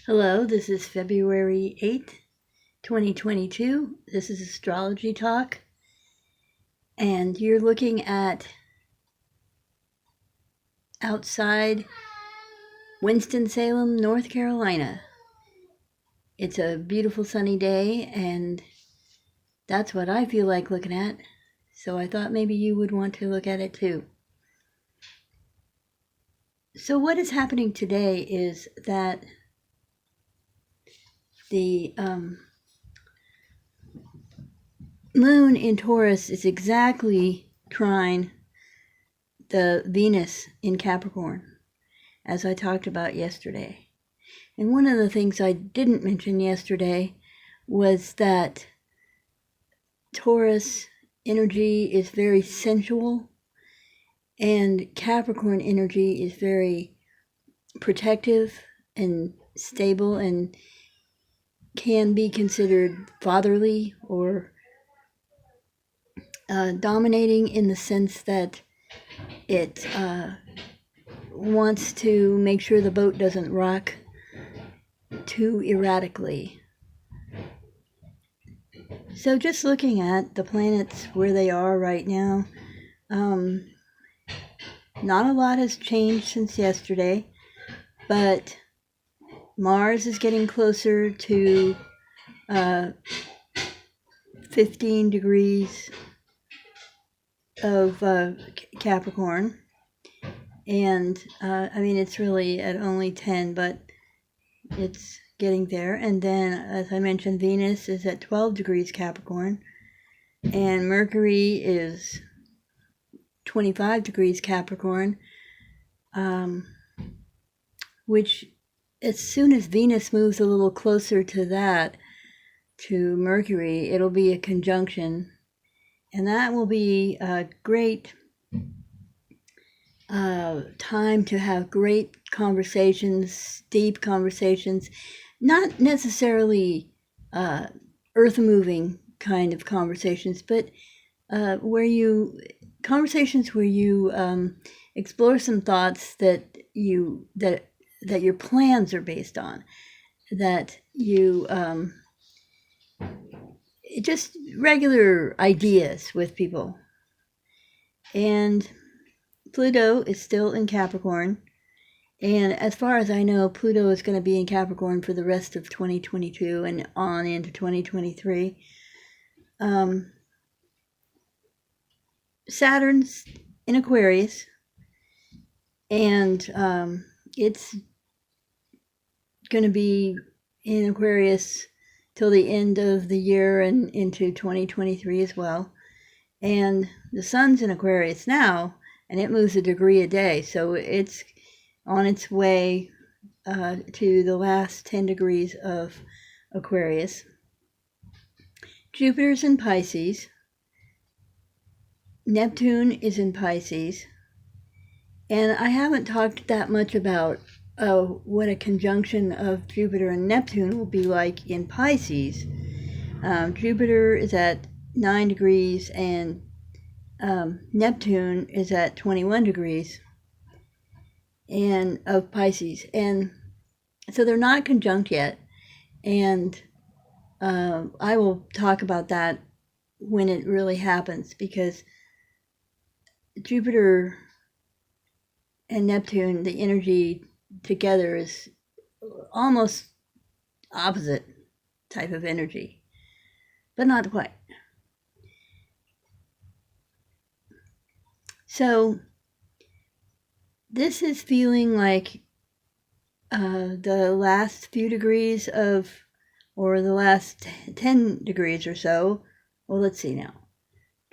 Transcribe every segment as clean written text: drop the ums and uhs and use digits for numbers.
Hello, this is February 8th, 2022. This is Astrology Talk, and you're looking at outside Winston-Salem, North Carolina. It's a beautiful sunny day, and that's what I feel like looking at, so I thought maybe you would want to look at it too. So what is happening today is that the moon in Taurus is exactly trine the Venus in Capricorn, as I talked about yesterday. And one of the things I didn't mention yesterday was that Taurus energy is very sensual, and Capricorn energy is very protective and stable and can be considered fatherly or dominating in the sense that it wants to make sure the boat doesn't rock too erratically. So just looking at the planets where they are right now, not a lot has changed since yesterday, but Mars is getting closer to 15 degrees of Capricorn, and it's really at only 10, but it's getting there. And then, as I mentioned, Venus is at 12 degrees Capricorn, and Mercury is 25 degrees Capricorn, which as soon as Venus moves a little closer to that, to Mercury, it'll be a conjunction, and that will be a great time to have great conversations, deep conversations, not necessarily earth-moving kind of conversations, but conversations where you explore some thoughts that your plans are based on, that you just regular ideas with people. And Pluto is still in Capricorn, and as far as I know, Pluto is going to be in Capricorn for the rest of 2022 and on into 2023. Saturn's in Aquarius, and it's going to be in Aquarius till the end of the year and into 2023 as well. And the sun's in Aquarius now, and it moves a degree a day, so it's on its way to the last 10 degrees of Aquarius. Jupiter's in Pisces. Neptune is in Pisces. And I haven't talked that much about what a conjunction of Jupiter and Neptune will be like in Pisces. Jupiter is at 9 degrees and Neptune is at 21 degrees and of Pisces, and so they're not conjunct yet, and I will talk about that when it really happens, because Jupiter and Neptune, the energy together is almost opposite type of energy, but not quite. So this is feeling like the last few degrees or the last 10 degrees or so. Well, let's see now.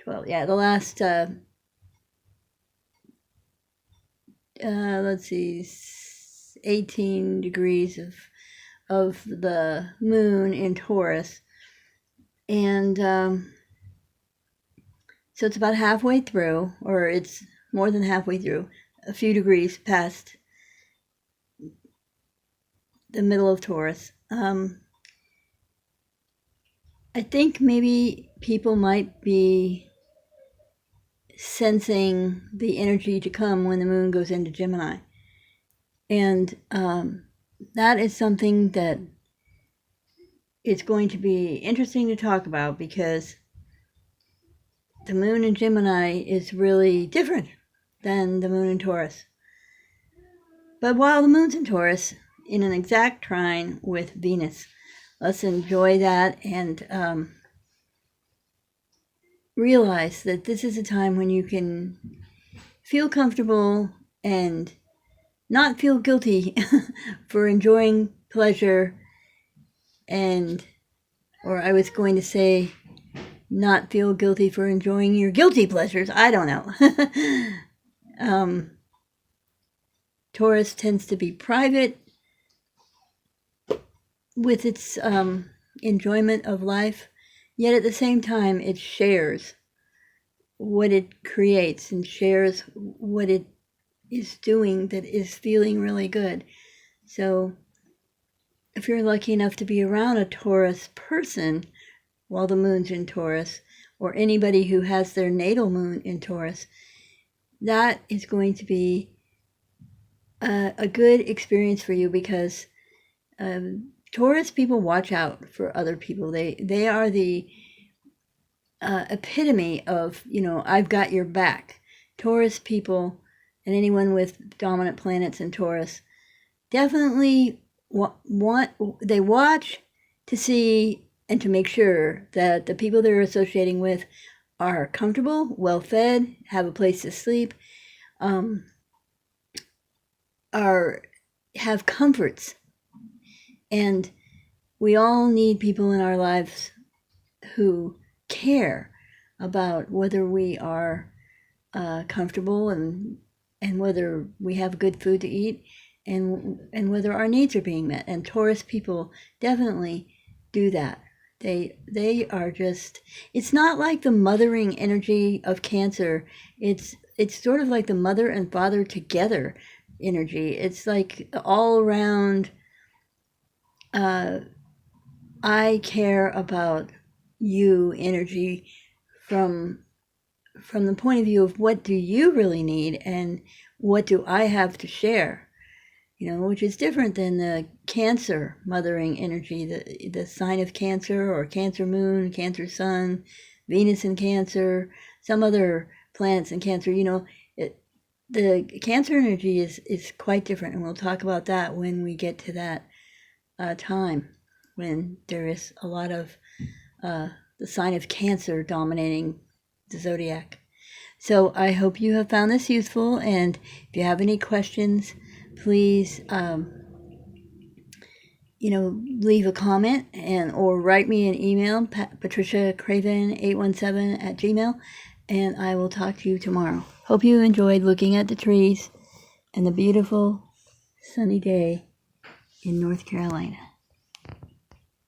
12, yeah, the last, let's see, 18 degrees of the moon in Taurus. And so it's about halfway through, or it's more than halfway through, a few degrees past the middle of Taurus. I think maybe people might be sensing the energy to come when the moon goes into Gemini. And that is something that is going to be interesting to talk about, because the moon in Gemini is really different than the moon in Taurus. But while the moon's in Taurus, in an exact trine with Venus, let's enjoy that and realize that this is a time when you can feel comfortable and not feel guilty for enjoying pleasure, and, or I was going to say, not feel guilty for enjoying your guilty pleasures. I don't know. Taurus tends to be private with its enjoyment of life, yet at the same time it shares what it creates and shares what it is doing that is feeling really good. So if you're lucky enough to be around a Taurus person while the moon's in Taurus, or anybody who has their natal moon in Taurus, that is going to be a good experience for you, because Taurus people watch out for other people. They are the epitome of, I've got your back. Taurus people and anyone with dominant planets in Taurus definitely they watch to see and to make sure that the people they're associating with are comfortable, well fed, have a place to sleep, have comforts. And we all need people in our lives who care about whether we are comfortable and whether we have good food to eat, and whether our needs are being met. And Taurus people definitely do that. They are just, it's not like the mothering energy of Cancer. It's sort of like the mother and father together energy. It's like all around, I care about you energy from the point of view of what do you really need and what do I have to share, which is different than the Cancer mothering energy, the sign of Cancer, or Cancer moon, Cancer sun, Venus in Cancer, some other planets in Cancer. The Cancer energy is quite different, and we'll talk about that when we get to that time when there is a lot of the sign of Cancer dominating the zodiac. So I hope you have found this useful, and if you have any questions, please leave a comment or write me an email, patriciacraven817@gmail, and I will talk to you tomorrow. Hope you enjoyed looking at the trees and the beautiful sunny day in North Carolina.